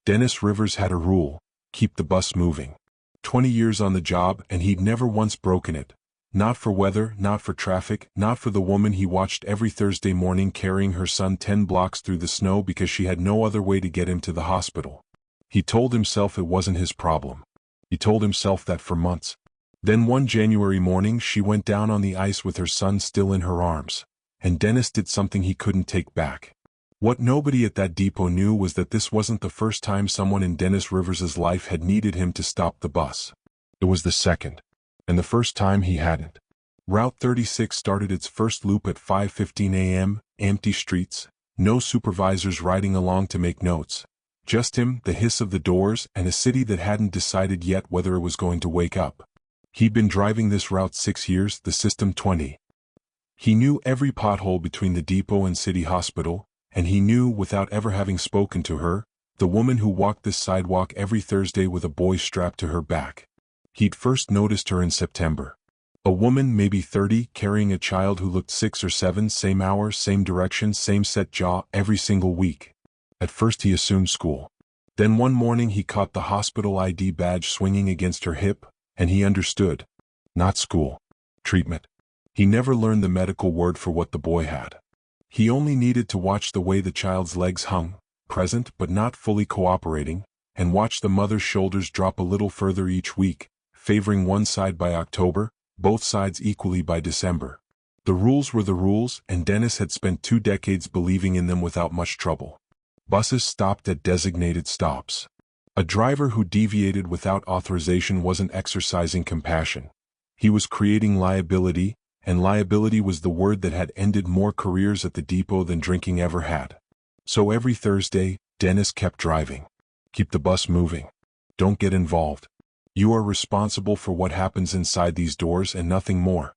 Dennis Rivers had a rule: keep the bus moving. 20 years on the job and he'd never once broken it. Not for weather, not for traffic, not for the woman he watched every Thursday morning carrying her son 10 blocks through the snow because she had no other way to get him to the hospital. He told himself it wasn't his problem. He told himself that for months. Then one January morning she went down on the ice with her son still in her arms. And Dennis did something he couldn't take back. What nobody at that depot knew was that this wasn't the first time someone in Dennis Rivers' life had needed him to stop the bus. It was the second. And the first time he hadn't. Route 36 started its first loop at 5:15 a.m., empty streets, no supervisors riding along to make notes. Just him, the hiss of the doors, and a city that hadn't decided yet whether it was going to wake up. He'd been driving this route 6 years, the system 20. He knew every pothole between the depot and city hospital, and he knew, without ever having spoken to her, the woman who walked this sidewalk every Thursday with a boy strapped to her back. He'd first noticed her in September. A woman, maybe 30, carrying a child who looked 6 or 7, same hour, same direction, same set jaw, every single week. At first he assumed school. Then one morning he caught the hospital ID badge swinging against her hip, and he understood. Not school. Treatment. He never learned the medical word for what the boy had. He only needed to watch the way the child's legs hung, present but not fully cooperating, and watch the mother's shoulders drop a little further each week, favoring one side by October, both sides equally by December. The rules were the rules, and Dennis had spent 2 decades believing in them without much trouble. Buses stopped at designated stops. A driver who deviated without authorization wasn't exercising compassion. He was creating liability, and liability was the word that had ended more careers at the depot than drinking ever had. So every Thursday, Dennis kept driving. Keep the bus moving. Don't get involved. You are responsible for what happens inside these doors and nothing more.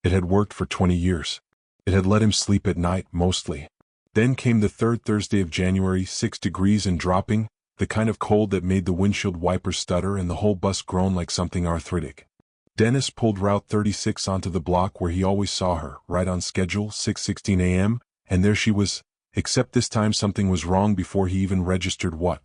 It had worked for 20 years. It had let him sleep at night, mostly. Then came the third Thursday of January, 6 degrees and dropping, the kind of cold that made the windshield wipers stutter and the whole bus groan like something arthritic. Dennis pulled Route 36 onto the block where he always saw her, right on schedule, 6:16 a.m., and there she was, except this time something was wrong before he even registered what.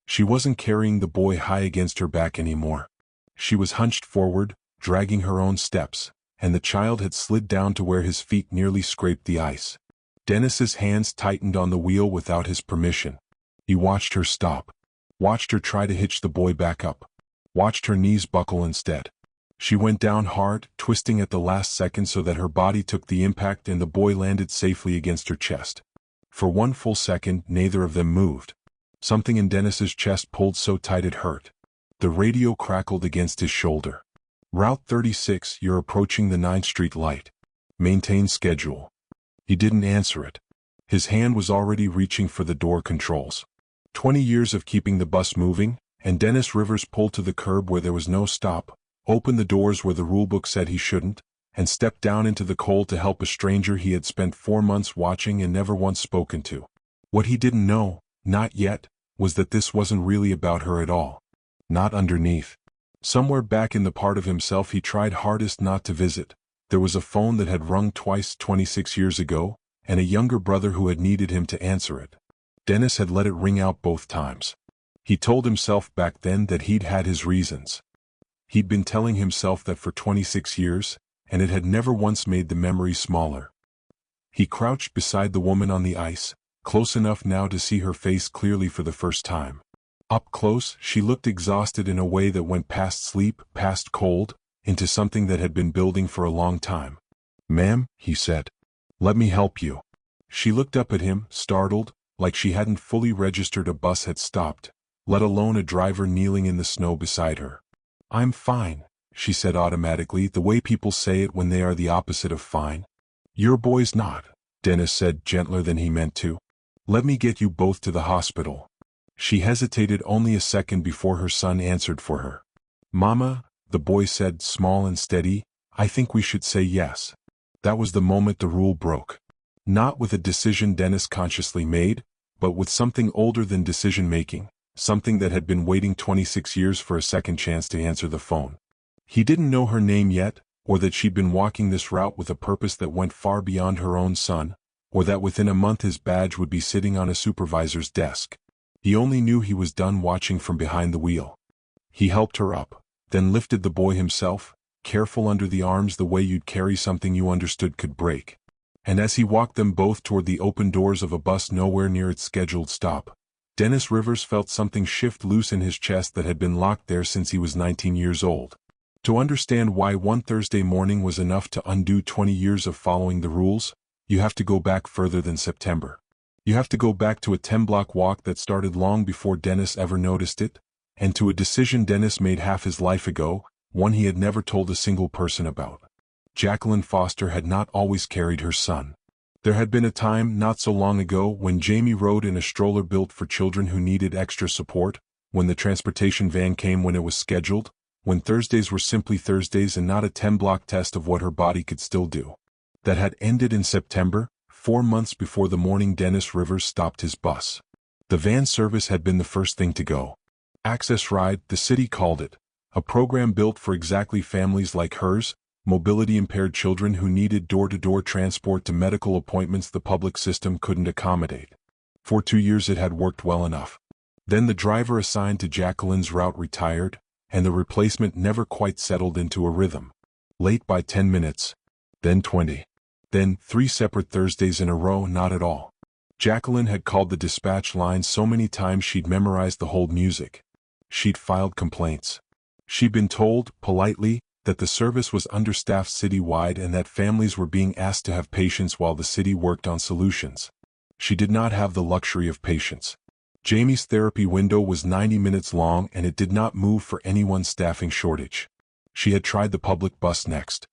She wasn't carrying the boy high against her back anymore. She was hunched forward, dragging her own steps, and the child had slid down to where his feet nearly scraped the ice. Dennis's hands tightened on the wheel without his permission. He watched her stop. Watched her try to hitch the boy back up. Watched her knees buckle instead. She went down hard, twisting at the last second so that her body took the impact and the boy landed safely against her chest. For one full second, neither of them moved. Something in Dennis's chest pulled so tight it hurt. The radio crackled against his shoulder. Route 36, you're approaching the 9th Street light. Maintain schedule. He didn't answer it. His hand was already reaching for the door controls. 20 years of keeping the bus moving, and Dennis Rivers pulled to the curb where there was no stop, opened the doors where the rulebook said he shouldn't, and stepped down into the cold to help a stranger he had spent 4 months watching and never once spoken to. What he didn't know, not yet, was that this wasn't really about her at all. Not underneath. Somewhere back in the part of himself he tried hardest not to visit, there was a phone that had rung twice 26 years ago, and a younger brother who had needed him to answer it. Dennis had let it ring out both times. He told himself back then that he'd had his reasons. He'd been telling himself that for 26 years, and it had never once made the memory smaller. He crouched beside the woman on the ice, close enough now to see her face clearly for the first time. Up close, she looked exhausted in a way that went past sleep, past cold, into something that had been building for a long time. "Ma'am," he said. "Let me help you." She looked up at him, startled, like she hadn't fully registered a bus had stopped, let alone a driver kneeling in the snow beside her. "I'm fine," she said automatically, the way people say it when they are the opposite of fine. "Your boy's not," Dennis said gentler than he meant to. "Let me get you both to the hospital." She hesitated only a second before her son answered for her. "Mama," the boy said, small and steady, "I think we should say yes." That was the moment the rule broke. Not with a decision Dennis consciously made, but with something older than decision-making, something that had been waiting 26 years for a second chance to answer the phone. He didn't know her name yet, or that she'd been walking this route with a purpose that went far beyond her own son, or that within a month his badge would be sitting on a supervisor's desk. He only knew he was done watching from behind the wheel. He helped her up, then lifted the boy himself, careful under the arms the way you'd carry something you understood could break. And as he walked them both toward the open doors of a bus nowhere near its scheduled stop, Dennis Rivers felt something shift loose in his chest that had been locked there since he was 19 years old. To understand why one Thursday morning was enough to undo 20 years of following the rules, you have to go back further than September. You have to go back to a 10-block walk that started long before Dennis ever noticed it, and to a decision Dennis made half his life ago, one he had never told a single person about. Jacqueline Foster had not always carried her son. There had been a time not so long ago when Jamie rode in a stroller built for children who needed extra support, when the transportation van came when it was scheduled, when Thursdays were simply Thursdays and not a 10-block test of what her body could still do. That had ended in September, 4 months before the morning Dennis Rivers stopped his bus. The van service had been the first thing to go. Access Ride, the city called it, a program built for exactly families like hers, mobility-impaired children who needed door-to-door transport to medical appointments the public system couldn't accommodate. For 2 years it had worked well enough. Then the driver assigned to Jacqueline's route retired, and the replacement never quite settled into a rhythm. Late by 10 minutes, then 20. Then 3 separate Thursdays in a row not at all. Jacqueline had called the dispatch line so many times she'd memorized the hold music. She'd filed complaints. She'd been told, politely, that the service was understaffed citywide and that families were being asked to have patience while the city worked on solutions. She did not have the luxury of patience. Jamie's therapy window was 90 minutes long and it did not move for anyone's staffing shortage. She had tried the public bus next.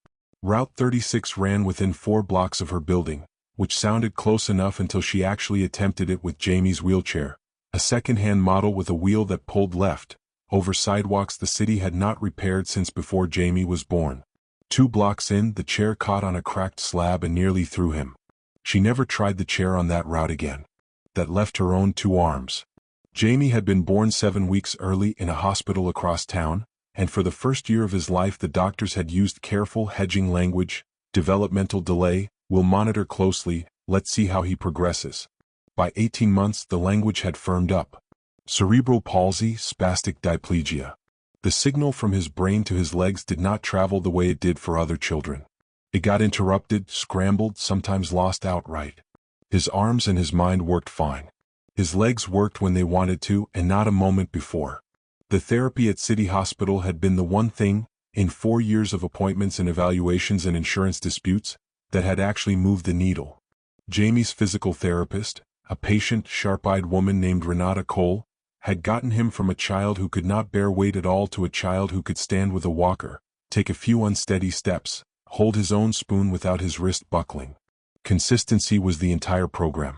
Route 36 ran within 4 blocks of her building, which sounded close enough until she actually attempted it with Jamie's wheelchair, a second-hand model with a wheel that pulled left, over sidewalks the city had not repaired since before Jamie was born. 2 blocks in, the chair caught on a cracked slab and nearly threw him. She never tried the chair on that route again. That left her own 2 arms. Jamie had been born 7 weeks early in a hospital across town, and for the first year of his life the doctors had used careful hedging language, developmental delay, we'll monitor closely, let's see how he progresses. By 18 months the language had firmed up. Cerebral palsy, spastic diplegia. The signal from his brain to his legs did not travel the way it did for other children. It got interrupted, scrambled, sometimes lost outright. His arms and his mind worked fine. His legs worked when they wanted to and not a moment before. The therapy at City Hospital had been the one thing, in 4 years of appointments and evaluations and insurance disputes, that had actually moved the needle. Jamie's physical therapist, a patient, sharp-eyed woman named Renata Cole, had gotten him from a child who could not bear weight at all to a child who could stand with a walker, take a few unsteady steps, hold his own spoon without his wrist buckling. Consistency was the entire program.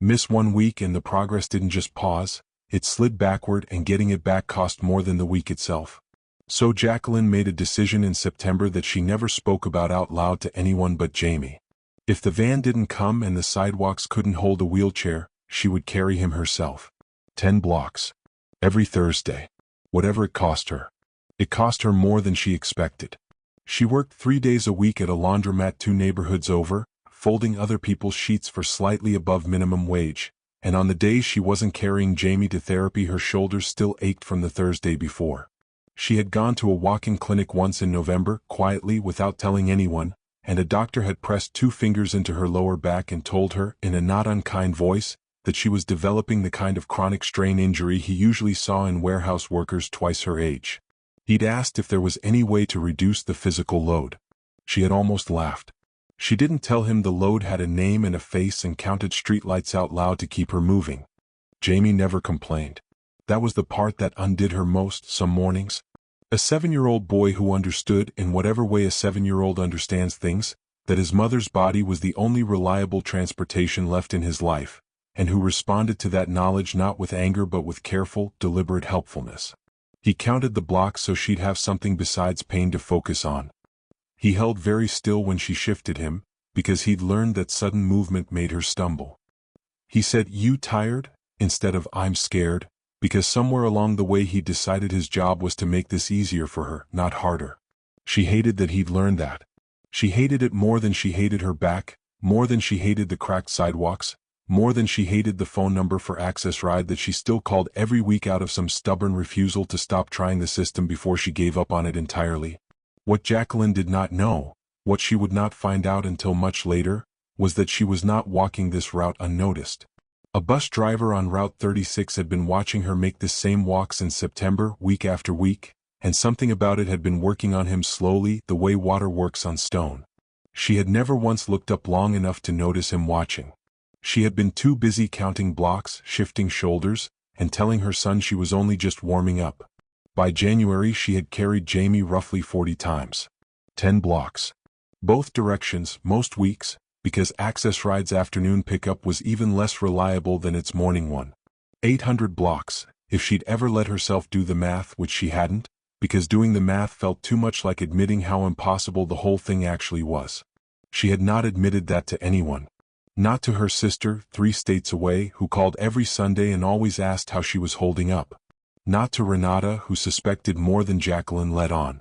Miss 1 week and the progress didn't just pause, it slid backward and getting it back cost more than the week itself. So Jacqueline made a decision in September that she never spoke about out loud to anyone but Jamie. If the van didn't come and the sidewalks couldn't hold a wheelchair, she would carry him herself. 10 blocks. Every Thursday. Whatever it cost her. It cost her more than she expected. She worked 3 days a week at a laundromat 2 neighborhoods over, folding other people's sheets for slightly above minimum wage, and on the days she wasn't carrying Jamie to therapy her shoulders still ached from the Thursday before. She had gone to a walk-in clinic once in November, quietly without telling anyone, and a doctor had pressed 2 fingers into her lower back and told her, in a not unkind voice, that she was developing the kind of chronic strain injury he usually saw in warehouse workers twice her age. He'd asked if there was any way to reduce the physical load. She had almost laughed. She didn't tell him the load had a name and a face and counted streetlights out loud to keep her moving. Jamie never complained. That was the part that undid her most some mornings. A 7-year-old boy who understood, in whatever way a 7-year-old understands things, that his mother's body was the only reliable transportation left in his life, and who responded to that knowledge not with anger but with careful, deliberate helpfulness. He counted the blocks so she'd have something besides pain to focus on. He held very still when she shifted him, because he'd learned that sudden movement made her stumble. He said, "You tired?" instead of "I'm scared," because somewhere along the way he decided his job was to make this easier for her, not harder. She hated that he'd learned that. She hated it more than she hated her back, more than she hated the cracked sidewalks, More than she hated the phone number for Access Ride that she still called every week out of some stubborn refusal to stop trying the system before she gave up on it entirely. What Jacqueline did not know, what she would not find out until much later, was that she was not walking this route unnoticed. A bus driver on Route 36 had been watching her make this same walk since September, week after week, and something about it had been working on him slowly, the way water works on stone. She had never once looked up long enough to notice him watching. She had been too busy counting blocks, shifting shoulders, and telling her son she was only just warming up. By January she had carried Jamie roughly 40 times. 10 blocks. Both directions, most weeks, because Access Ride's afternoon pickup was even less reliable than its morning one. 800 blocks, if she'd ever let herself do the math, which she hadn't, because doing the math felt too much like admitting how impossible the whole thing actually was. She had not admitted that to anyone. Not to her sister, 3 states away, who called every Sunday and always asked how she was holding up. Not to Renata, who suspected more than Jacqueline let on.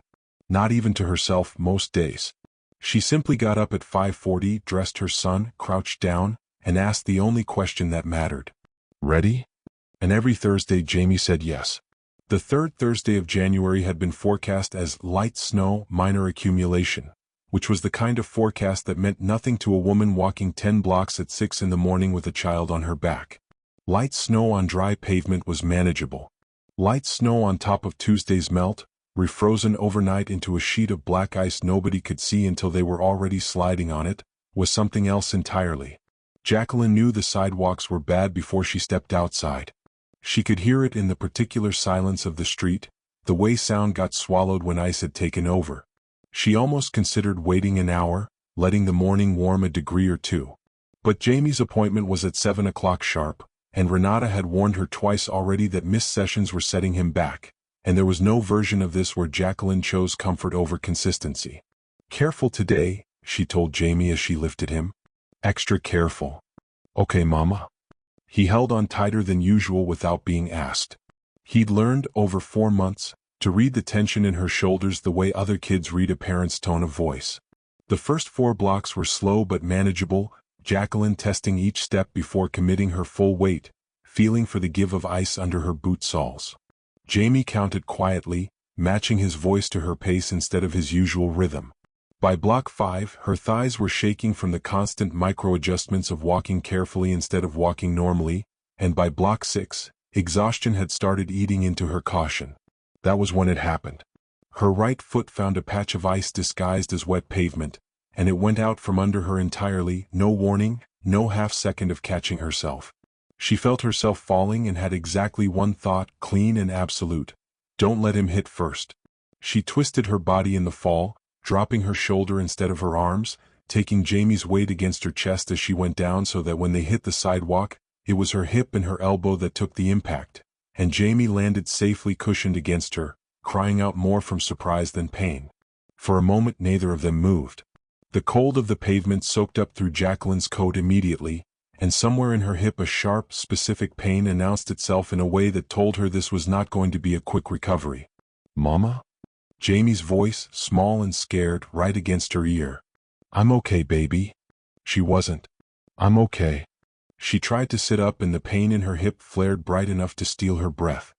Not even to herself most days. She simply got up at 5:40, dressed her son, crouched down, and asked the only question that mattered. "Ready?" And every Thursday Jamie said yes. The third Thursday of January had been forecast as light snow, minor accumulation, which was the kind of forecast that meant nothing to a woman walking 10 blocks at 6 in the morning with a child on her back. Light snow on dry pavement was manageable. Light snow on top of Tuesday's melt, refrozen overnight into a sheet of black ice nobody could see until they were already sliding on it, was something else entirely. Jacqueline knew the sidewalks were bad before she stepped outside. She could hear it in the particular silence of the street, the way sound got swallowed when ice had taken over. She almost considered waiting an hour, letting the morning warm a degree or two. But Jamie's appointment was at 7 o'clock sharp, and Renata had warned her twice already that missed sessions were setting him back, and there was no version of this where Jacqueline chose comfort over consistency. "Careful today," she told Jamie as she lifted him. "Extra careful." "Okay, Mama." He held on tighter than usual without being asked. He'd learned, over 4 months, to read the tension in her shoulders the way other kids read a parent's tone of voice. The first 4 blocks were slow but manageable, Jacqueline testing each step before committing her full weight, feeling for the give of ice under her boot soles. Jamie counted quietly, matching his voice to her pace instead of his usual rhythm. By block 5, her thighs were shaking from the constant micro-adjustments of walking carefully instead of walking normally, and by block 6, exhaustion had started eating into her caution. That was when it happened. Her right foot found a patch of ice disguised as wet pavement, and it went out from under her entirely, no warning, no half-second of catching herself. She felt herself falling and had exactly one thought, clean and absolute: don't let him hit first. She twisted her body in the fall, dropping her shoulder instead of her arms, taking Jamie's weight against her chest as she went down so that when they hit the sidewalk, it was her hip and her elbow that took the impact, and Jamie landed safely cushioned against her, crying out more from surprise than pain. For a moment neither of them moved. The cold of the pavement soaked up through Jacqueline's coat immediately, and somewhere in her hip a sharp, specific pain announced itself in a way that told her this was not going to be a quick recovery. "Mama?" Jamie's voice, small and scared, right against her ear. "I'm okay, baby." She wasn't. "I'm okay." She tried to sit up and the pain in her hip flared bright enough to steal her breath.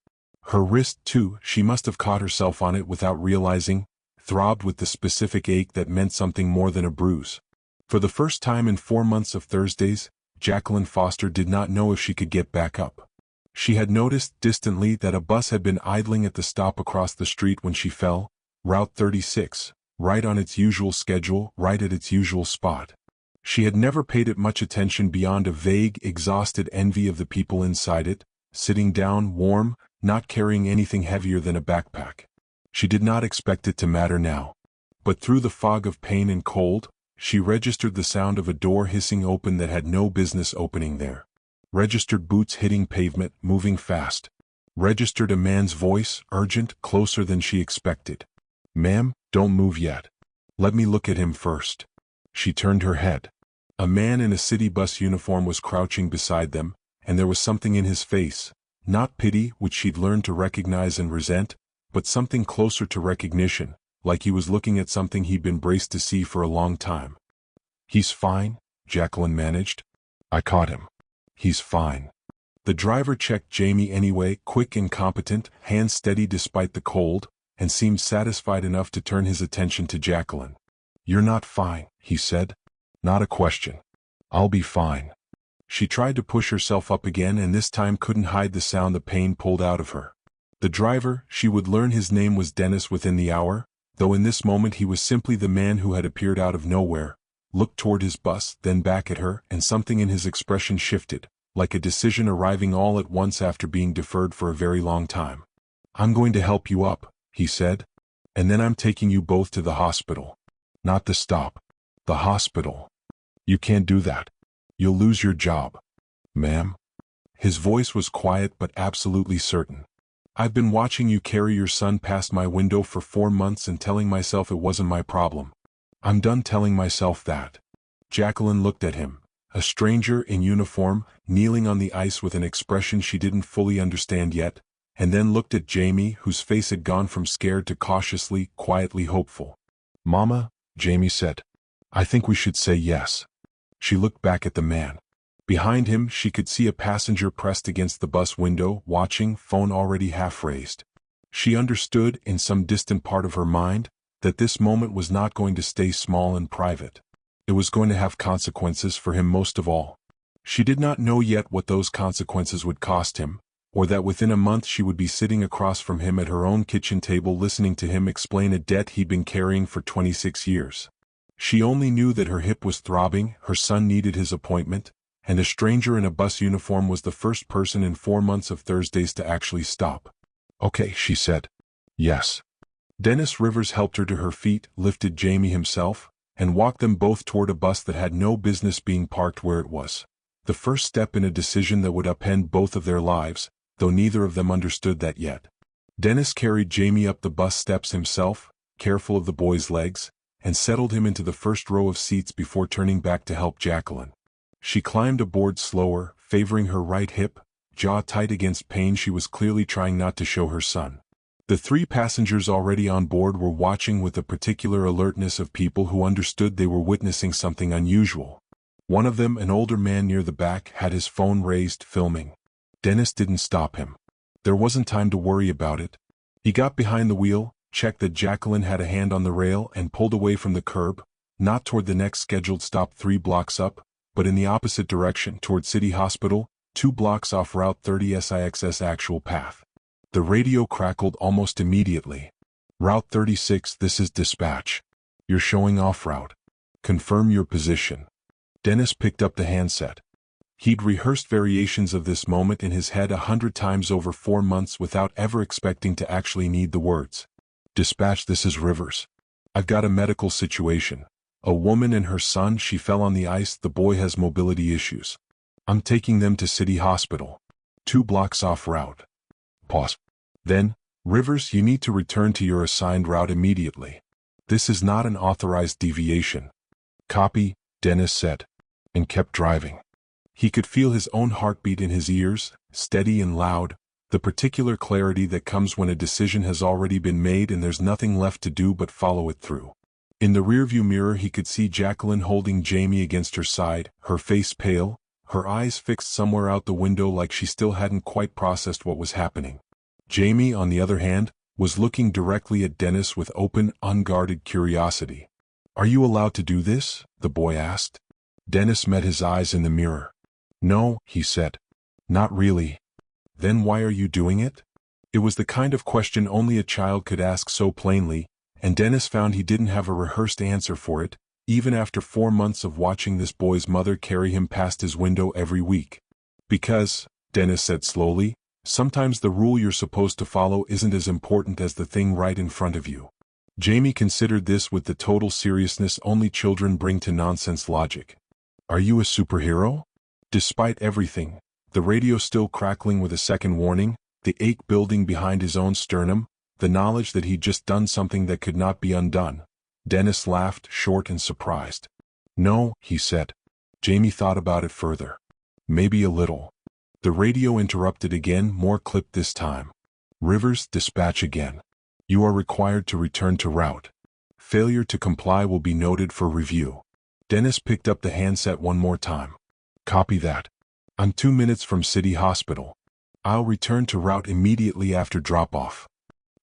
Her wrist, too, she must have caught herself on it without realizing, throbbed with the specific ache that meant something more than a bruise. For the first time in 4 months of Thursdays, Jacqueline Foster did not know if she could get back up. She had noticed distantly that a bus had been idling at the stop across the street when she fell, Route 36, right on its usual schedule, right at its usual spot. She had never paid it much attention beyond a vague, exhausted envy of the people inside it, sitting down, warm, not carrying anything heavier than a backpack. She did not expect it to matter now. But through the fog of pain and cold, she registered the sound of a door hissing open that had no business opening there. Registered boots hitting pavement, moving fast. Registered a man's voice, urgent, closer than she expected. "Ma'am, don't move yet. Let me look at him first." She turned her head. A man in a city bus uniform was crouching beside them, and there was something in his face, not pity, which she'd learned to recognize and resent, but something closer to recognition, like he was looking at something he'd been braced to see for a long time. "He's fine," Jacqueline managed. "I caught him." He's fine. The driver checked Jamie anyway, quick and competent, hands steady despite the cold, and seemed satisfied enough to turn his attention to Jacqueline. "You're not fine," he said. "Not a question. I'll be fine." She tried to push herself up again and this time couldn't hide the sound the pain pulled out of her. The driver, she would learn his name was Dennis within the hour, though in this moment he was simply the man who had appeared out of nowhere, looked toward his bus, then back at her, and something in his expression shifted, like a decision arriving all at once after being deferred for a very long time. "I'm going to help you up," he said. "And then I'm taking you both to the hospital." "Not the stop. The hospital." "You can't do that. You'll lose your job." "Ma'am?" His voice was quiet but absolutely certain. "I've been watching you carry your son past my window for 4 months and telling myself it wasn't my problem. I'm done telling myself that." Jacqueline looked at him, a stranger in uniform, kneeling on the ice with an expression she didn't fully understand yet, and then looked at Jamie, whose face had gone from scared to cautiously, quietly hopeful. "Mama," Jamie said, "I think we should say yes." She looked back at the man. Behind him she could see a passenger pressed against the bus window, watching, phone already half raised. She understood, in some distant part of her mind, that this moment was not going to stay small and private. It was going to have consequences for him most of all. She did not know yet what those consequences would cost him, or that within a month she would be sitting across from him at her own kitchen table listening to him explain a debt he'd been carrying for 26 years. She only knew that her hip was throbbing, her son needed his appointment, and a stranger in a bus uniform was the first person in 4 months of Thursdays to actually stop. "Okay," she said. "Yes." Dennis Rivers helped her to her feet, lifted Jamie himself, and walked them both toward a bus that had no business being parked where it was. The first step in a decision that would upend both of their lives, though neither of them understood that yet. Dennis carried Jamie up the bus steps himself, careful of the boy's legs, and settled him into the first row of seats before turning back to help Jacqueline. She climbed aboard slower, favoring her right hip, jaw tight against pain she was clearly trying not to show her son. The 3 passengers already on board were watching with the particular alertness of people who understood they were witnessing something unusual. One of them, an older man near the back, had his phone raised, filming. Dennis didn't stop him. There wasn't time to worry about it. He got behind the wheel, checked that Jacqueline had a hand on the rail, and pulled away from the curb, not toward the next scheduled stop 3 blocks up, but in the opposite direction, toward City Hospital, 2 blocks off Route 30 SIX's actual path. The radio crackled almost immediately. "Route 36, this is dispatch. You're showing off route. Confirm your position." Dennis picked up the handset. He'd rehearsed variations of this moment in his head 100 times over 4 months without ever expecting to actually need the words. "Dispatch, this is Rivers. I've got a medical situation. A woman and her son, she fell on the ice, the boy has mobility issues. I'm taking them to City Hospital. 2 blocks off route." Pause. Then, "Rivers, you need to return to your assigned route immediately. This is not an authorized deviation." "Copy," Dennis said, and kept driving. He could feel his own heartbeat in his ears, steady and loud, the particular clarity that comes when a decision has already been made and there's nothing left to do but follow it through. In the rearview mirror he could see Jacqueline holding Jamie against her side, her face pale, her eyes fixed somewhere out the window like she still hadn't quite processed what was happening. Jamie, on the other hand, was looking directly at Dennis with open, unguarded curiosity. "Are you allowed to do this?" the boy asked. Dennis met his eyes in the mirror. "No," he said. "Not really." "Then why are you doing it?" It was the kind of question only a child could ask so plainly, and Dennis found he didn't have a rehearsed answer for it, even after 4 months of watching this boy's mother carry him past his window every week. "Because," Dennis said slowly, "sometimes the rule you're supposed to follow isn't as important as the thing right in front of you." Jamie considered this with the total seriousness only children bring to nonsense logic. "Are you a superhero?" Despite everything, the radio still crackling with a second warning, the ache building behind his own sternum, the knowledge that he'd just done something that could not be undone, Dennis laughed, short and surprised. "No," he said. Jamie thought about it further. "Maybe a little." The radio interrupted again, more clipped this time. "Rivers, dispatch again. You are required to return to route. Failure to comply will be noted for review." Dennis picked up the handset one more time. "Copy that." I'm 2 minutes from City Hospital. I'll return to route immediately after drop-off.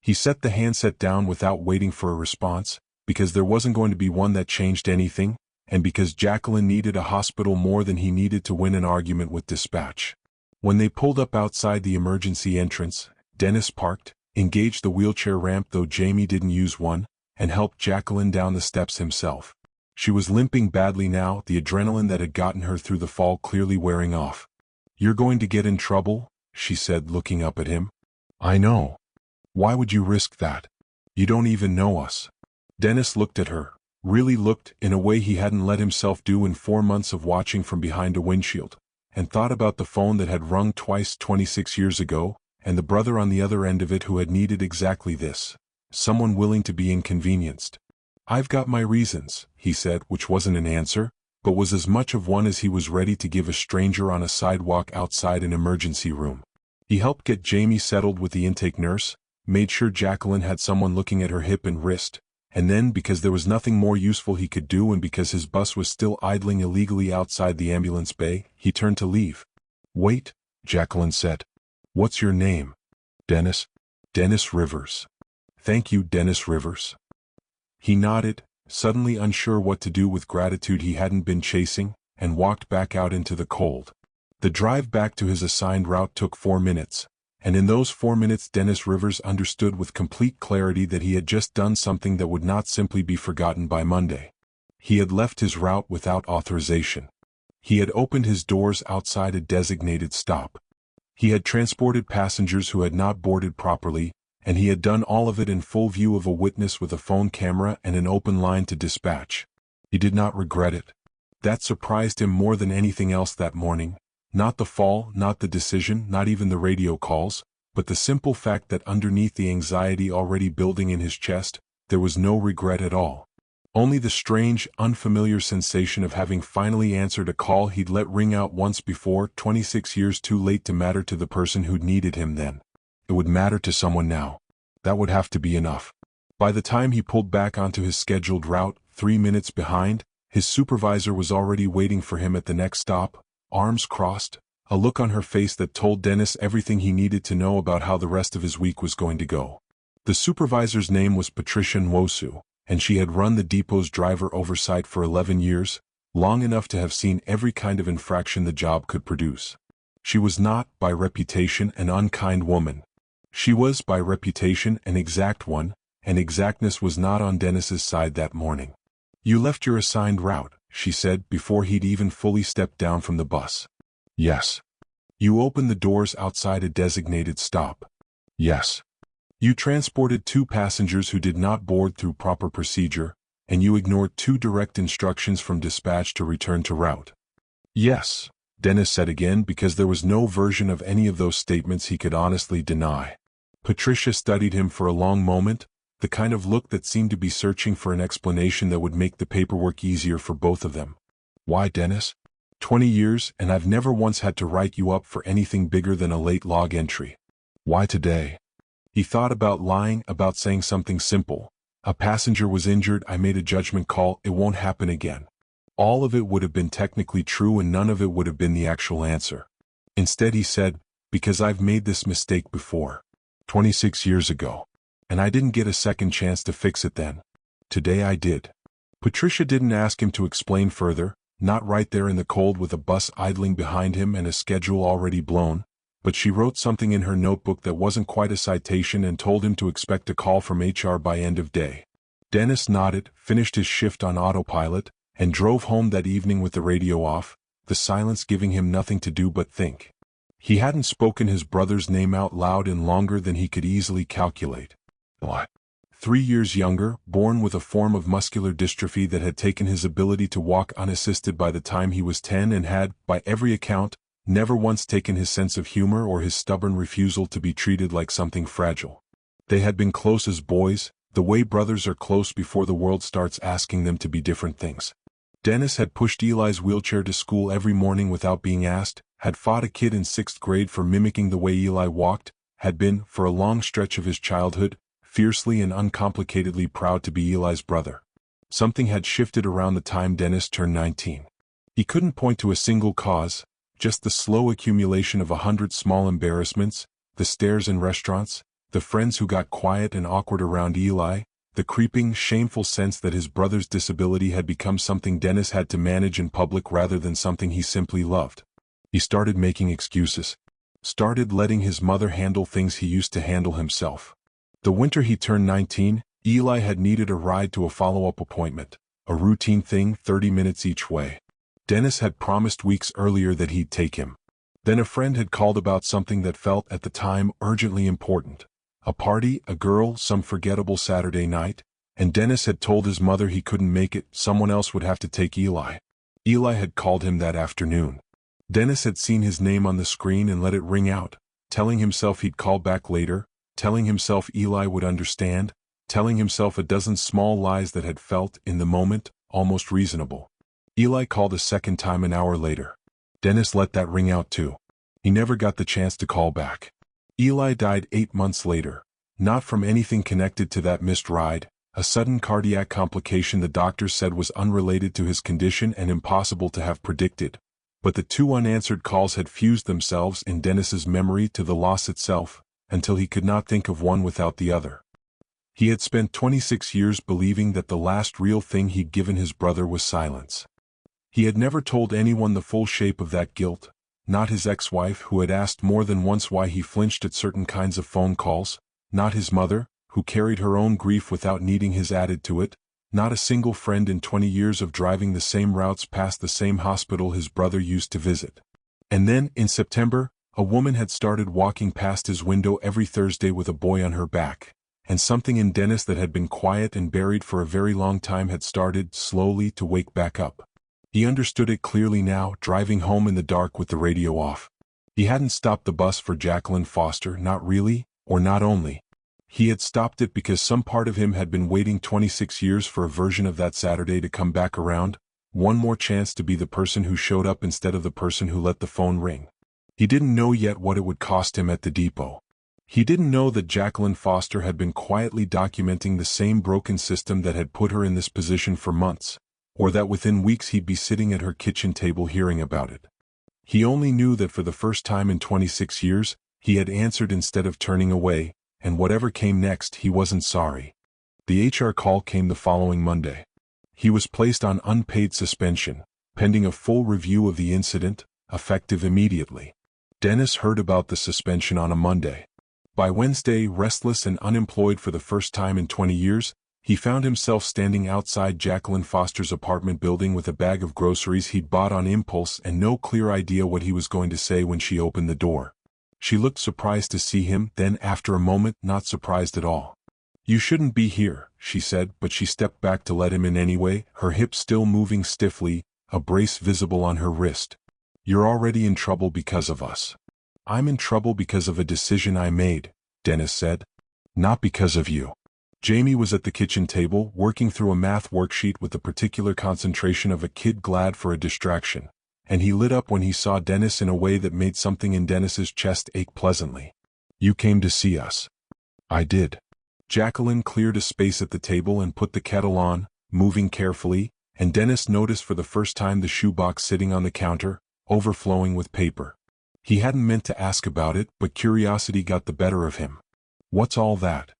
He set the handset down without waiting for a response, because there wasn't going to be one that changed anything, and because Jacqueline needed a hospital more than he needed to win an argument with dispatch. When they pulled up outside the emergency entrance, Dennis parked, engaged the wheelchair ramp though Jamie didn't use one, and helped Jacqueline down the steps himself. She was limping badly now, the adrenaline that had gotten her through the fall clearly wearing off. "You're going to get in trouble," she said, looking up at him. "I know. Why would you risk that? You don't even know us." Dennis looked at her, really looked, in a way he hadn't let himself do in 4 months of watching from behind a windshield, and thought about the phone that had rung twice 26 years ago, and the brother on the other end of it who had needed exactly this. Someone willing to be inconvenienced. "I've got my reasons," he said, which wasn't an answer, but was as much of one as he was ready to give a stranger on a sidewalk outside an emergency room. He helped get Jamie settled with the intake nurse, made sure Jacqueline had someone looking at her hip and wrist, and then, because there was nothing more useful he could do and because his bus was still idling illegally outside the ambulance bay, he turned to leave. "Wait," Jacqueline said. "What's your name?" "Dennis." "Dennis Rivers." "Thank you, Dennis Rivers." He nodded, suddenly unsure what to do with gratitude he hadn't been chasing, and walked back out into the cold. The drive back to his assigned route took 4 minutes, and in those 4 minutes Dennis Rivers understood with complete clarity that he had just done something that would not simply be forgotten by Monday. He had left his route without authorization. He had opened his doors outside a designated stop. He had transported passengers who had not boarded properly, and he had done all of it in full view of a witness with a phone camera and an open line to dispatch. He did not regret it. That surprised him more than anything else that morning. Not the fall, not the decision, not even the radio calls, but the simple fact that underneath the anxiety already building in his chest, there was no regret at all. Only the strange, unfamiliar sensation of having finally answered a call he'd let ring out once before, 26 years too late to matter to the person who'd needed him then. It would matter to someone now. That would have to be enough. By the time he pulled back onto his scheduled route, 3 minutes behind, his supervisor was already waiting for him at the next stop, arms crossed, a look on her face that told Dennis everything he needed to know about how the rest of his week was going to go. The supervisor's name was Patricia Nwosu, and she had run the depot's driver oversight for 11 years, long enough to have seen every kind of infraction the job could produce. She was not, by reputation, an unkind woman. She was, by reputation, an exact one, and exactness was not on Dennis's side that morning. "You left your assigned route," she said before he'd even fully stepped down from the bus. "Yes." "You opened the doors outside a designated stop." "Yes." "You transported 2 passengers who did not board through proper procedure, and you ignored 2 direct instructions from dispatch to return to route." "Yes," Dennis said again, because there was no version of any of those statements he could honestly deny. Patricia studied him for a long moment, the kind of look that seemed to be searching for an explanation that would make the paperwork easier for both of them. "Why, Dennis? 20 years, and I've never once had to write you up for anything bigger than a late log entry. Why today?" He thought about lying, about saying something simple. "A passenger was injured, I made a judgment call, it won't happen again." All of it would have been technically true and none of it would have been the actual answer. Instead he said, "Because I've made this mistake before. 26 years ago. And I didn't get a second chance to fix it then. Today I did." Patricia didn't ask him to explain further, not right there in the cold with a bus idling behind him and a schedule already blown, but she wrote something in her notebook that wasn't quite a citation and told him to expect a call from HR by end of day. Dennis nodded, finished his shift on autopilot, and drove home that evening with the radio off, the silence giving him nothing to do but think. He hadn't spoken his brother's name out loud in longer than he could easily calculate. What? 3 years younger, born with a form of muscular dystrophy that had taken his ability to walk unassisted by the time he was 10 and had, by every account, never once taken his sense of humor or his stubborn refusal to be treated like something fragile. They had been close as boys, the way brothers are close before the world starts asking them to be different things. Dennis had pushed Eli's wheelchair to school every morning without being asked, had fought a kid in 6th grade for mimicking the way Eli walked, had been, for a long stretch of his childhood, fiercely and uncomplicatedly proud to be Eli's brother. Something had shifted around the time Dennis turned 19. He couldn't point to a single cause, Just the slow accumulation of 100 small embarrassments, the stares in restaurants, the friends who got quiet and awkward around Eli, the creeping, shameful sense that his brother's disability had become something Dennis had to manage in public rather than something he simply loved. He started making excuses. Started letting his mother handle things he used to handle himself. The winter he turned 19, Eli had needed a ride to a follow-up appointment, a routine thing 30 minutes each way. Dennis had promised weeks earlier that he'd take him. Then a friend had called about something that felt at the time urgently important. A party, a girl, some forgettable Saturday night, and Dennis had told his mother he couldn't make it, someone else would have to take Eli. Eli had called him that afternoon. Dennis had seen his name on the screen and let it ring out, telling himself he'd call back later, telling himself Eli would understand, telling himself a dozen small lies that had felt, in the moment, almost reasonable. Eli called a second time an hour later. Dennis let that ring out too. He never got the chance to call back. Eli died 8 months later, not from anything connected to that missed ride, a sudden cardiac complication the doctors said was unrelated to his condition and impossible to have predicted. But the two unanswered calls had fused themselves in Dennis's memory to the loss itself, until he could not think of one without the other. He had spent 26 years believing that the last real thing he'd given his brother was silence. He had never told anyone the full shape of that guilt, not his ex-wife who had asked more than once why he flinched at certain kinds of phone calls, not his mother, who carried her own grief without needing his added to it, not a single friend in 20 years of driving the same routes past the same hospital his brother used to visit. And then, in September, a woman had started walking past his window every Thursday with a boy on her back, and something in Dennis that had been quiet and buried for a very long time had started, slowly, to wake back up. He understood it clearly now, driving home in the dark with the radio off. He hadn't stopped the bus for Jacqueline Foster, not really, or not only. He had stopped it because some part of him had been waiting 26 years for a version of that Saturday to come back around, one more chance to be the person who showed up instead of the person who let the phone ring. He didn't know yet what it would cost him at the depot. He didn't know that Jacqueline Foster had been quietly documenting the same broken system that had put her in this position for months, or that within weeks he'd be sitting at her kitchen table hearing about it. He only knew that for the first time in 26 years, he had answered instead of turning away, and whatever came next, he wasn't sorry. The HR call came the following Monday. He was placed on unpaid suspension, pending a full review of the incident, effective immediately. Dennis heard about the suspension on a Monday. By Wednesday, restless and unemployed for the first time in 20 years, he found himself standing outside Jacqueline Foster's apartment building with a bag of groceries he'd bought on impulse and no clear idea what he was going to say when she opened the door. She looked surprised to see him, then after a moment, not surprised at all. "You shouldn't be here," she said, but she stepped back to let him in anyway, her hips still moving stiffly, a brace visible on her wrist. "You're already in trouble because of us." "I'm in trouble because of a decision I made," Dennis said. "Not because of you." Jamie was at the kitchen table, working through a math worksheet with the particular concentration of a kid glad for a distraction, and he lit up when he saw Dennis in a way that made something in Dennis's chest ache pleasantly. "You came to see us." "I did." Jacqueline cleared a space at the table and put the kettle on, moving carefully, and Dennis noticed for the first time the shoebox sitting on the counter, overflowing with paper. He hadn't meant to ask about it, but curiosity got the better of him. "What's all that?"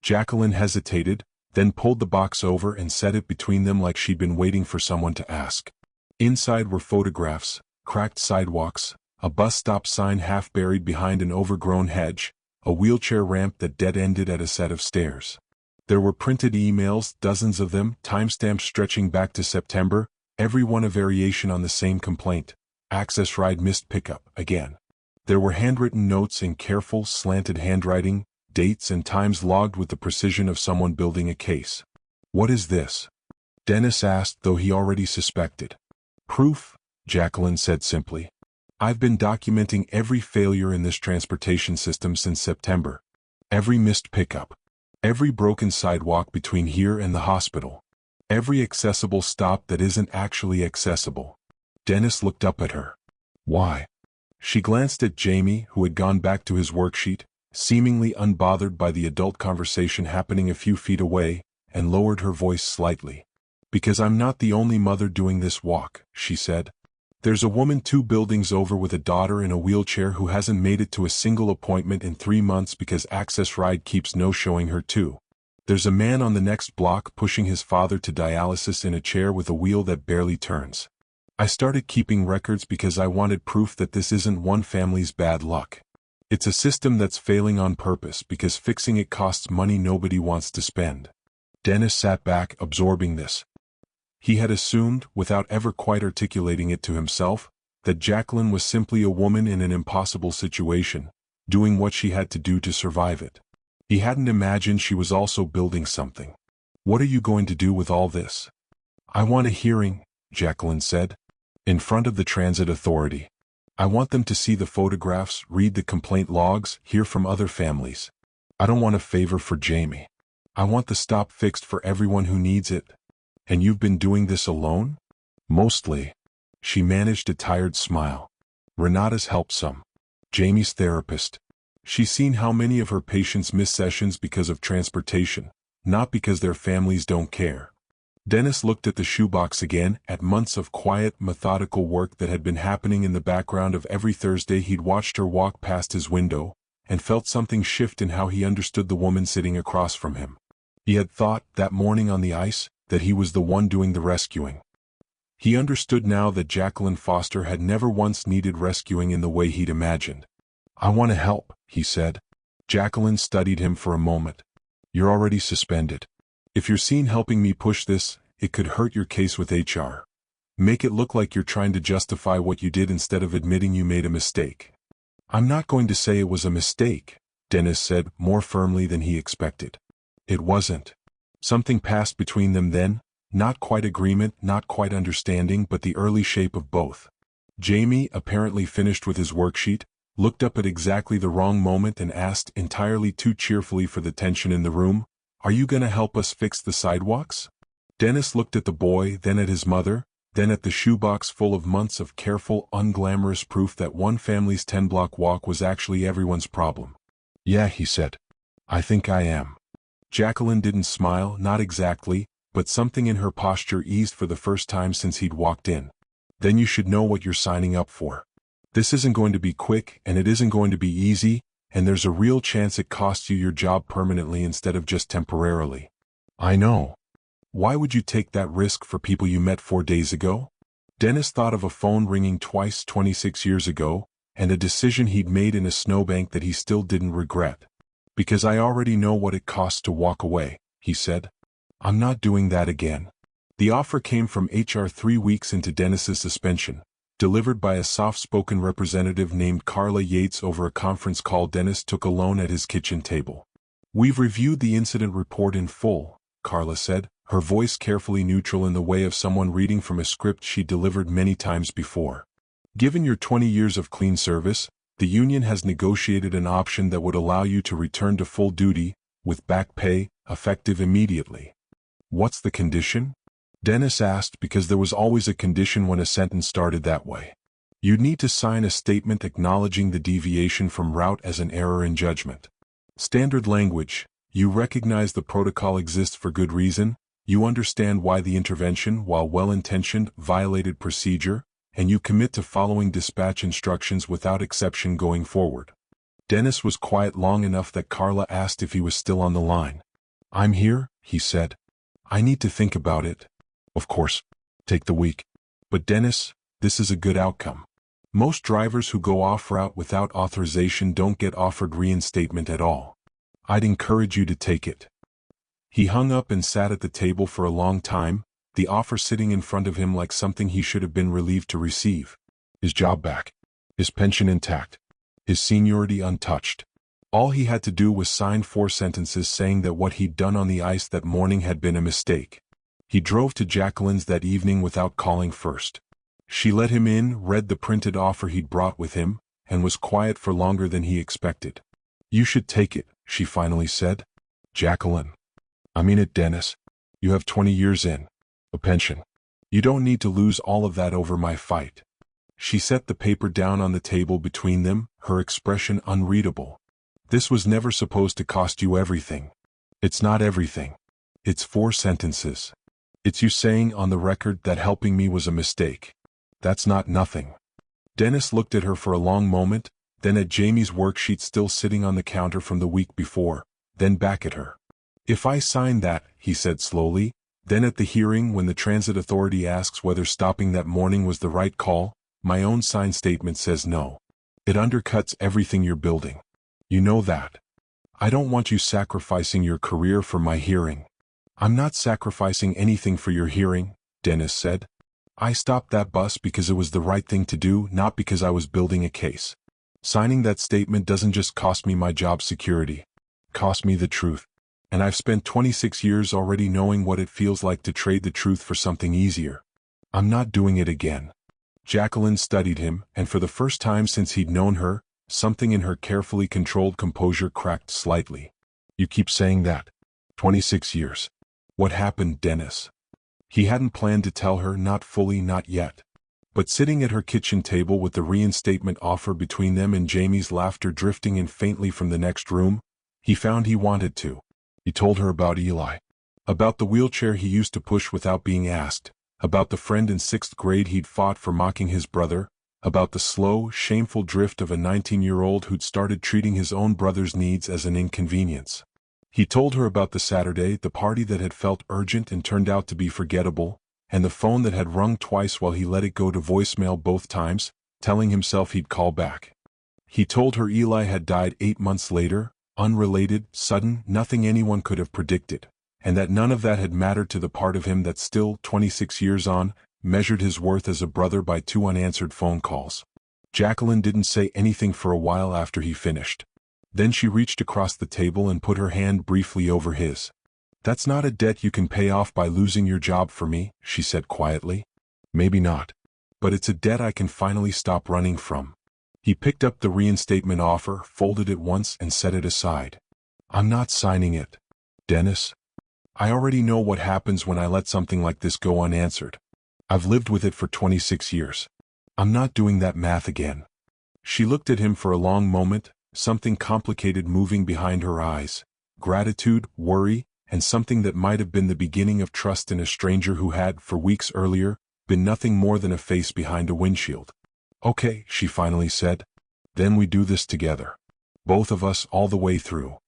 Jacqueline hesitated, then pulled the box over and set it between them like she'd been waiting for someone to ask. Inside were photographs, cracked sidewalks, a bus stop sign half buried behind an overgrown hedge, a wheelchair ramp that dead-ended at a set of stairs. There were printed emails, dozens of them, timestamps stretching back to September, every one a variation on the same complaint. Access ride missed pickup, again. There were handwritten notes in careful, slanted handwriting, dates and times logged with the precision of someone building a case. "What is this?" Dennis asked, though he already suspected. "Proof," Jacqueline said simply. "I've been documenting every failure in this transportation system since September. Every missed pickup. Every broken sidewalk between here and the hospital. Every accessible stop that isn't actually accessible." Dennis looked up at her. "Why?" She glanced at Jamie, who had gone back to his worksheet, seemingly unbothered by the adult conversation happening a few feet away, and lowered her voice slightly. "Because I'm not the only mother doing this walk," she said. There's a woman 2 buildings over with a daughter in a wheelchair who hasn't made it to a single appointment in 3 months because Access Ride keeps no-showing her too. There's a man on the next block pushing his father to dialysis in a chair with a wheel that barely turns. I started keeping records because I wanted proof that this isn't one family's bad luck. It's a system that's failing on purpose because fixing it costs money nobody wants to spend. Dennis sat back, absorbing this. He had assumed, without ever quite articulating it to himself, that Jacqueline was simply a woman in an impossible situation, doing what she had to do to survive it. He hadn't imagined she was also building something. "What are you going to do with all this?" "I want a hearing," Jacqueline said. "In front of the transit authority. I want them to see the photographs, read the complaint logs, hear from other families. I don't want a favor for Jamie. I want the stop fixed for everyone who needs it." "And you've been doing this alone?" "Mostly." She managed a tired smile. "Renata's helped some. Jamie's therapist. She's seen how many of her patients miss sessions because of transportation, not because their families don't care." Dennis looked at the shoebox again, at months of quiet, methodical work that had been happening in the background of every Thursday he'd watched her walk past his window, and felt something shift in how he understood the woman sitting across from him. He had thought, that morning on the ice, that he was the one doing the rescuing. He understood now that Jacqueline Foster had never once needed rescuing in the way he'd imagined. "I want to help," he said. Jacqueline studied him for a moment. "You're already suspended. If you're seen helping me push this, it could hurt your case with HR. Make it look like you're trying to justify what you did instead of admitting you made a mistake." "I'm not going to say it was a mistake," Dennis said, more firmly than he expected. "It wasn't. Something passed between them then, not quite agreement, not quite understanding, but the early shape of both." Jamie, apparently finished with his worksheet, looked up at exactly the wrong moment and asked, entirely too cheerfully for the tension in the room, "Are you going to help us fix the sidewalks?" Dennis looked at the boy, then at his mother, then at the shoebox full of months of careful, unglamorous proof that one family's 10-block walk was actually everyone's problem. "Yeah," he said. "I think I am." Jacqueline didn't smile, not exactly, but something in her posture eased for the first time since he'd walked in. "Then you should know what you're signing up for. This isn't going to be quick, and it isn't going to be easy, and there's a real chance it costs you your job permanently instead of just temporarily." "I know. Why would you take that risk for people you met 4 days ago?" Dennis thought of a phone ringing twice 26 years ago, and a decision he'd made in a snowbank that he still didn't regret. "Because I already know what it costs to walk away," he said. "I'm not doing that again." The offer came from HR 3 weeks into Dennis's suspension, delivered by a soft-spoken representative named Carla Yates over a conference call Dennis took alone at his kitchen table. "We've reviewed the incident report in full," Carla said, her voice carefully neutral in the way of someone reading from a script she delivered many times before. "Given your 20 years of clean service, the union has negotiated an option that would allow you to return to full duty, with back pay, effective immediately." "What's the condition?" Dennis asked, because there was always a condition when a sentence started that way. "You'd need to sign a statement acknowledging the deviation from route as an error in judgment. Standard language. You recognize the protocol exists for good reason, you understand why the intervention, while well-intentioned, violated procedure, and you commit to following dispatch instructions without exception going forward." Dennis was quiet long enough that Carla asked if he was still on the line. "I'm here," he said. "I need to think about it." "Of course. Take the week." "But Dennis, this is a good outcome. Most drivers who go off-route without authorization don't get offered reinstatement at all. I'd encourage you to take it." He hung up and sat at the table for a long time, the offer sitting in front of him like something he should have been relieved to receive. His job back. His pension intact. His seniority untouched. All he had to do was sign 4 sentences saying that what he'd done on the ice that morning had been a mistake. He drove to Jacqueline's that evening without calling first. She let him in, read the printed offer he'd brought with him, and was quiet for longer than he expected. "You should take it," she finally said. "Jacqueline. I mean it, Dennis. You have 20 years in. A pension. You don't need to lose all of that over my fight." She set the paper down on the table between them, her expression unreadable. "This was never supposed to cost you everything. It's not everything. It's 4 sentences. It's you saying on the record that helping me was a mistake. That's not nothing. Dennis looked at her for a long moment, then at Jamie's worksheet still sitting on the counter from the week before, then back at her. If I sign that, he said slowly, then at the hearing when the transit authority asks whether stopping that morning was the right call, my own signed statement says no. It undercuts everything you're building. You know that. I don't want you sacrificing your career for my hearing. I'm not sacrificing anything for your hearing, Dennis said. I stopped that bus because it was the right thing to do, not because I was building a case. Signing that statement doesn't just cost me my job security. It cost me the truth. And I've spent 26 years already knowing what it feels like to trade the truth for something easier. I'm not doing it again. Jacqueline studied him, and for the first time since he'd known her, something in her carefully controlled composure cracked slightly. You keep saying that. 26 years. What happened, Dennis? He hadn't planned to tell her, not fully, not yet. But sitting at her kitchen table with the reinstatement offer between them and Jamie's laughter drifting in faintly from the next room, he found he wanted to. He told her about Eli. About the wheelchair he used to push without being asked. About the friend in 6th grade he'd fought for mocking his brother. About the slow, shameful drift of a 19-year-old who'd started treating his own brother's needs as an inconvenience. He told her about the Saturday, the party that had felt urgent and turned out to be forgettable, and the phone that had rung twice while he let it go to voicemail both times, telling himself he'd call back. He told her Eli had died 8 months later, unrelated, sudden, nothing anyone could have predicted, and that none of that had mattered to the part of him that still, 26 years on, measured his worth as a brother by 2 unanswered phone calls. Jacqueline didn't say anything for a while after he finished. Then she reached across the table and put her hand briefly over his. That's not a debt you can pay off by losing your job for me, she said quietly. Maybe not. But it's a debt I can finally stop running from. He picked up the reinstatement offer, folded it once and set it aside. I'm not signing it, Dennis. I already know what happens when I let something like this go unanswered. I've lived with it for 26 years. I'm not doing that math again. She looked at him for a long moment, something complicated moving behind her eyes. Gratitude, worry, and something that might have been the beginning of trust in a stranger who had, for weeks earlier, been nothing more than a face behind a windshield. Okay, she finally said. Then we do this together. Both of us all the way through.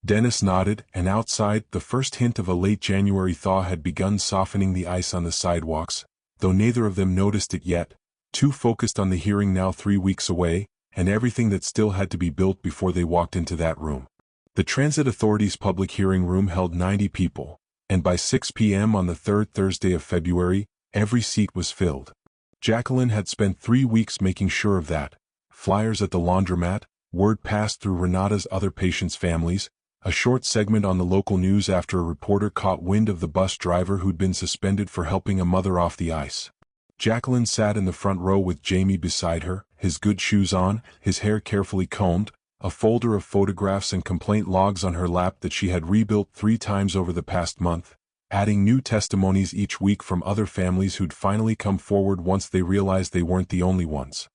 Dennis nodded, and outside, the first hint of a late January thaw had begun softening the ice on the sidewalks, though neither of them noticed it yet, too focused on the hearing now 3 weeks away, and everything that still had to be built before they walked into that room. The Transit Authority's public hearing room held 90 people, and by 6 p.m. on the 3rd Thursday of February, every seat was filled. Jacqueline had spent 3 weeks making sure of that. Flyers at the laundromat, word passed through Renata's other patients' families, a short segment on the local news after a reporter caught wind of the bus driver who'd been suspended for helping a mother off the ice. Jacqueline sat in the front row with Jamie beside her, his good shoes on, his hair carefully combed, a folder of photographs and complaint logs on her lap that she had rebuilt 3 times over the past month, adding new testimonies each week from other families who'd finally come forward once they realized they weren't the only ones.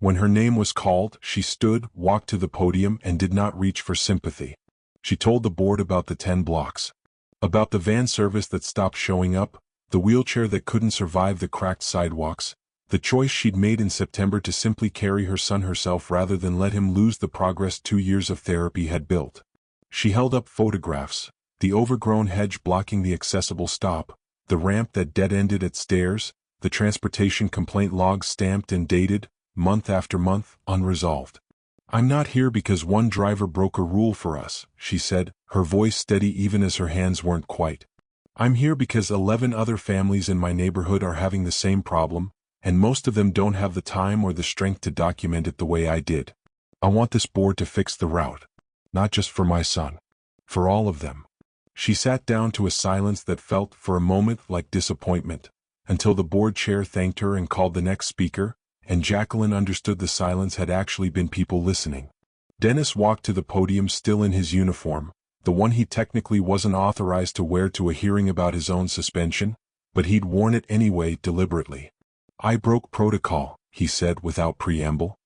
When her name was called, she stood, walked to the podium, and did not reach for sympathy. She told the board about the 10 blocks. About the van service that stopped showing up, the wheelchair that couldn't survive the cracked sidewalks, the choice she'd made in September to simply carry her son herself rather than let him lose the progress 2 years of therapy had built. She held up photographs, the overgrown hedge blocking the accessible stop, the ramp that dead-ended at stairs, the transportation complaint logs stamped and dated, month after month, unresolved. I'm not here because one driver broke a rule for us, she said, her voice steady even as her hands weren't quite. I'm here because 11 other families in my neighborhood are having the same problem, and most of them don't have the time or the strength to document it the way I did. I want this board to fix the route. Not just for my son. For all of them. She sat down to a silence that felt, for a moment, like disappointment, until the board chair thanked her and called the next speaker, and Jacqueline understood the silence had actually been people listening. Dennis walked to the podium still in his uniform, the one he technically wasn't authorized to wear to a hearing about his own suspension, but he'd worn it anyway, deliberately. I broke protocol, he said without preamble.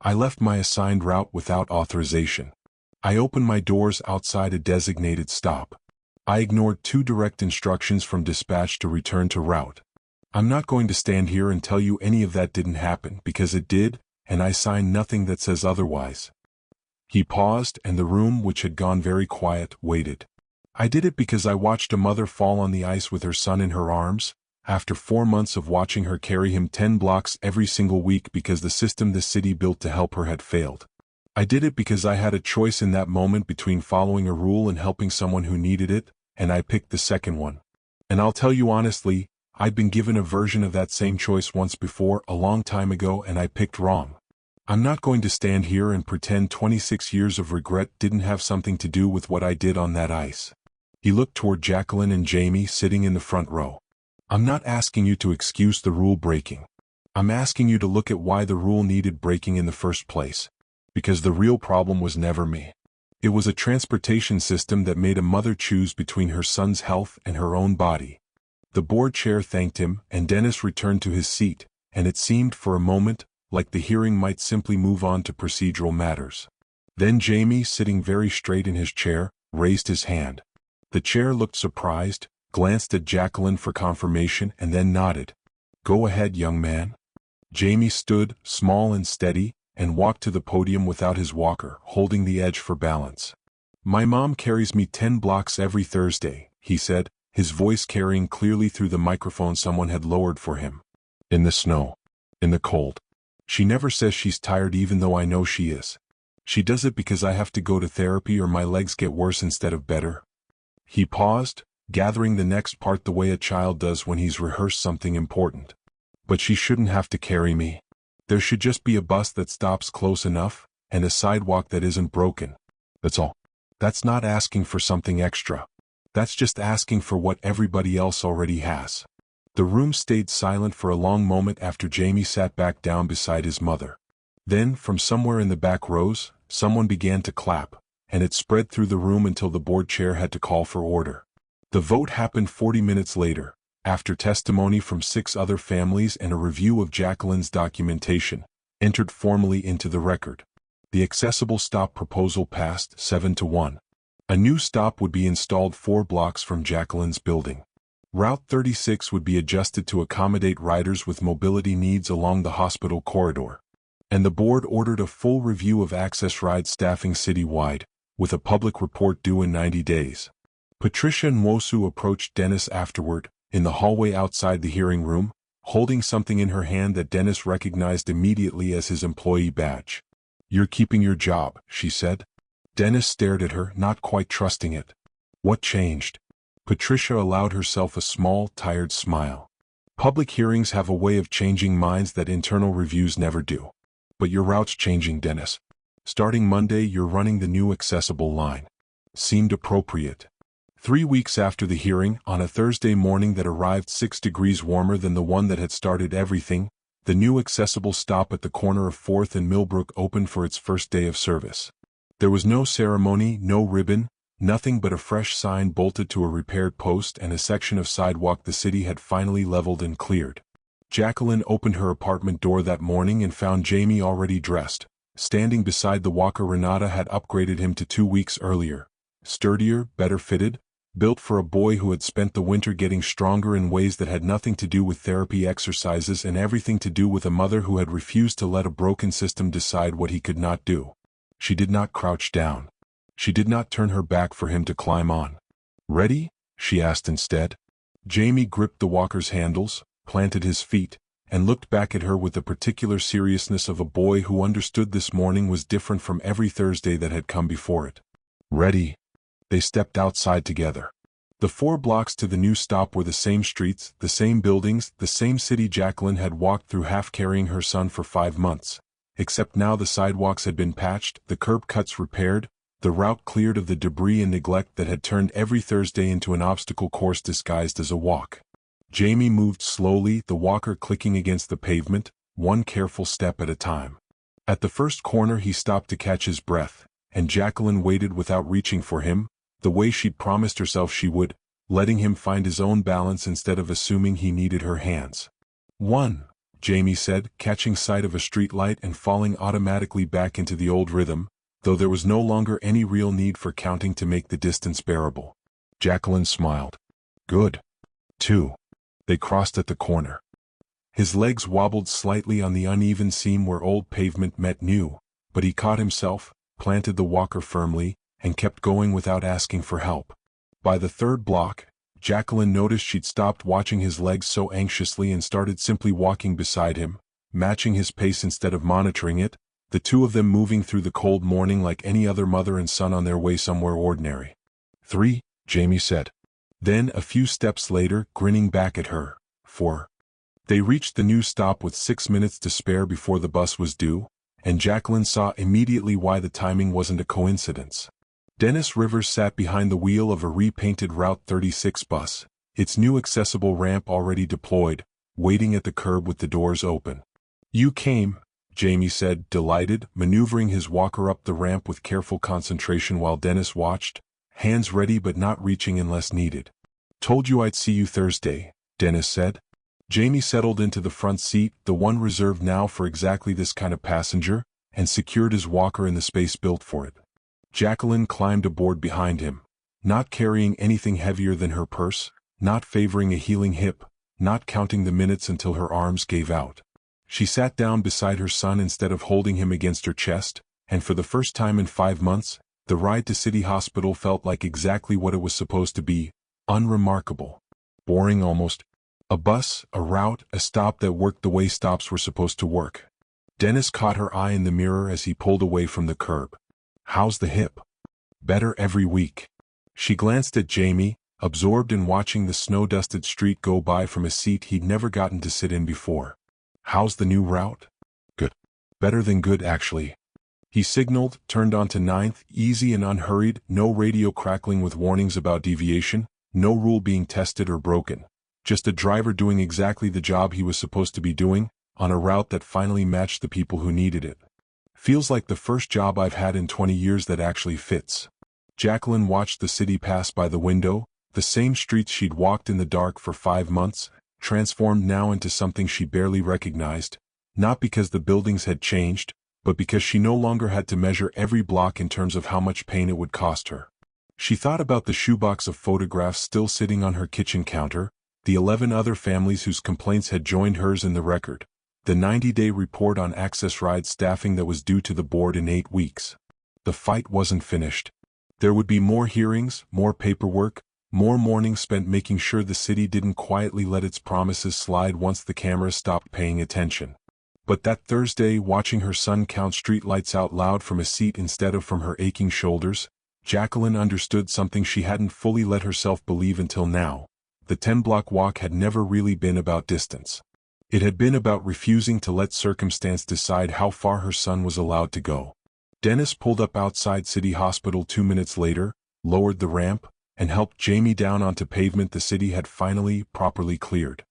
I left my assigned route without authorization. I opened my doors outside a designated stop. I ignored 2 direct instructions from dispatch to return to route. I'm not going to stand here and tell you any of that didn't happen, because it did, and I sign nothing that says otherwise. He paused, and the room, which had gone very quiet, waited. I did it because I watched a mother fall on the ice with her son in her arms, after 4 months of watching her carry him 10 blocks every single week because the system this city built to help her had failed. I did it because I had a choice in that moment between following a rule and helping someone who needed it, and I picked the second one. And I'll tell you honestly, I'd been given a version of that same choice once before, a long time ago, and I picked wrong. I'm not going to stand here and pretend 26 years of regret didn't have something to do with what I did on that ice. He looked toward Jacqueline and Jamie sitting in the front row. I'm not asking you to excuse the rule breaking. I'm asking you to look at why the rule needed breaking in the first place. Because the real problem was never me. It was a transportation system that made a mother choose between her son's health and her own body. The board chair thanked him, and Dennis returned to his seat, and it seemed for a moment like the hearing might simply move on to procedural matters. Then Jamie, sitting very straight in his chair, raised his hand. The chair looked surprised, glanced at Jacqueline for confirmation, and then nodded. Go ahead, young man. Jamie stood, small and steady, and walked to the podium without his walker, holding the edge for balance. My mom carries me 10 blocks every Thursday, he said, his voice carrying clearly through the microphone someone had lowered for him. In the snow. In the cold. She never says she's tired even though I know she is. She does it because I have to go to therapy or my legs get worse instead of better. He paused, gathering the next part the way a child does when he's rehearsed something important. But she shouldn't have to carry me. There should just be a bus that stops close enough, and a sidewalk that isn't broken. That's all. That's not asking for something extra. That's just asking for what everybody else already has. The room stayed silent for a long moment after Jamie sat back down beside his mother. Then, from somewhere in the back rows, someone began to clap, and it spread through the room until the board chair had to call for order. The vote happened 40 minutes later, after testimony from 6 other families and a review of Jacqueline's documentation, entered formally into the record. The accessible stop proposal passed 7-1. A new stop would be installed 4 blocks from Jacqueline's building. Route 36 would be adjusted to accommodate riders with mobility needs along the hospital corridor. And the board ordered a full review of access ride staffing citywide, with a public report due in 90 days. Patricia Nwosu approached Dennis afterward, in the hallway outside the hearing room, holding something in her hand that Dennis recognized immediately as his employee badge. You're keeping your job, she said. Dennis stared at her, not quite trusting it. What changed? Patricia allowed herself a small, tired smile. Public hearings have a way of changing minds that internal reviews never do. But your route's changing, Dennis. Starting Monday, you're running the new accessible line. Seemed appropriate. 3 weeks after the hearing, on a Thursday morning that arrived 6 degrees warmer than the one that had started everything, the new accessible stop at the corner of 4th and Millbrook opened for its first day of service. There was no ceremony, no ribbon, nothing but a fresh sign bolted to a repaired post and a section of sidewalk the city had finally leveled and cleared. Jacqueline opened her apartment door that morning and found Jamie already dressed, standing beside the walker Renata had upgraded him to 2 weeks earlier. Sturdier, better fitted, built for a boy who had spent the winter getting stronger in ways that had nothing to do with therapy exercises and everything to do with a mother who had refused to let a broken system decide what he could not do. She did not crouch down. She did not turn her back for him to climb on. Ready? She asked instead. Jamie gripped the walker's handles, planted his feet, and looked back at her with the particular seriousness of a boy who understood this morning was different from every Thursday that had come before it. Ready? They stepped outside together. The 4 blocks to the new stop were the same streets, the same buildings, the same city Jacqueline had walked through half carrying her son for 5 months. Except now the sidewalks had been patched, the curb cuts repaired, the route cleared of the debris and neglect that had turned every Thursday into an obstacle course disguised as a walk. Jamie moved slowly, the walker clicking against the pavement, one careful step at a time. At the first corner he stopped to catch his breath, and Jacqueline waited without reaching for him, the way she'd promised herself she would, letting him find his own balance instead of assuming he needed her hands. 1, Jamie said, catching sight of a street light and falling automatically back into the old rhythm, though there was no longer any real need for counting to make the distance bearable. Jacqueline smiled. Good. 2. They crossed at the corner. His legs wobbled slightly on the uneven seam where old pavement met new, but he caught himself, planted the walker firmly, and kept going without asking for help. By the third block, Jacqueline noticed she'd stopped watching his legs so anxiously and started simply walking beside him, matching his pace instead of monitoring it, the two of them moving through the cold morning like any other mother and son on their way somewhere ordinary. 3, Jamie said. Then, a few steps later, grinning back at her. 4. They reached the new stop with 6 minutes to spare before the bus was due, and Jacqueline saw immediately why the timing wasn't a coincidence. Dennis Rivers sat behind the wheel of a repainted Route 36 bus, its new accessible ramp already deployed, waiting at the curb with the doors open. "You came," Jamie said, delighted, maneuvering his walker up the ramp with careful concentration while Dennis watched, hands ready but not reaching unless needed. "Told you I'd see you Thursday," Dennis said. Jamie settled into the front seat, the one reserved now for exactly this kind of passenger, and secured his walker in the space built for it. Jacqueline climbed aboard behind him, not carrying anything heavier than her purse, not favoring a healing hip, not counting the minutes until her arms gave out. She sat down beside her son instead of holding him against her chest, and for the first time in 5 months, the ride to City Hospital felt like exactly what it was supposed to be, unremarkable. Boring almost. A bus, a route, a stop that worked the way stops were supposed to work. Dennis caught her eye in the mirror as he pulled away from the curb. "How's the hip?" "Better every week." She glanced at Jamie, absorbed in watching the snow-dusted street go by from a seat he'd never gotten to sit in before. "How's the new route?" "Good. Better than good, actually." He signaled, turned onto 9th, easy and unhurried, no radio crackling with warnings about deviation, no rule being tested or broken. Just a driver doing exactly the job he was supposed to be doing, on a route that finally matched the people who needed it. "Feels like the first job I've had in 20 years that actually fits." Jacqueline watched the city pass by the window, the same streets she'd walked in the dark for 5 months, transformed now into something she barely recognized, not because the buildings had changed, but because she no longer had to measure every block in terms of how much pain it would cost her. She thought about the shoebox of photographs still sitting on her kitchen counter, the 11 other families whose complaints had joined hers in the record, the 90-day report on Access Ride staffing that was due to the board in 8 weeks. The fight wasn't finished. There would be more hearings, more paperwork, more mornings spent making sure the city didn't quietly let its promises slide once the cameras stopped paying attention. But that Thursday, watching her son count streetlights out loud from a seat instead of from her aching shoulders, Jacqueline understood something she hadn't fully let herself believe until now. The 10-block walk had never really been about distance. It had been about refusing to let circumstance decide how far her son was allowed to go. Dennis pulled up outside City Hospital 2 minutes later, lowered the ramp, and helped Jamie down onto pavement the city had finally, properly cleared.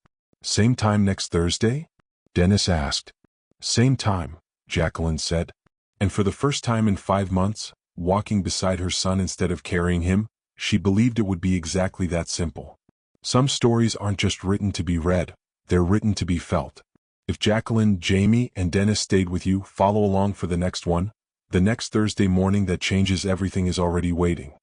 "Same time next Thursday?" Dennis asked. "Same time," Jacqueline said. And for the first time in 5 months, walking beside her son instead of carrying him, she believed it would be exactly that simple. Some stories aren't just written to be read, they're written to be felt. If Jacqueline, Jamie, and Dennis stayed with you, follow along for the next one. The next Thursday morning that changes everything is already waiting.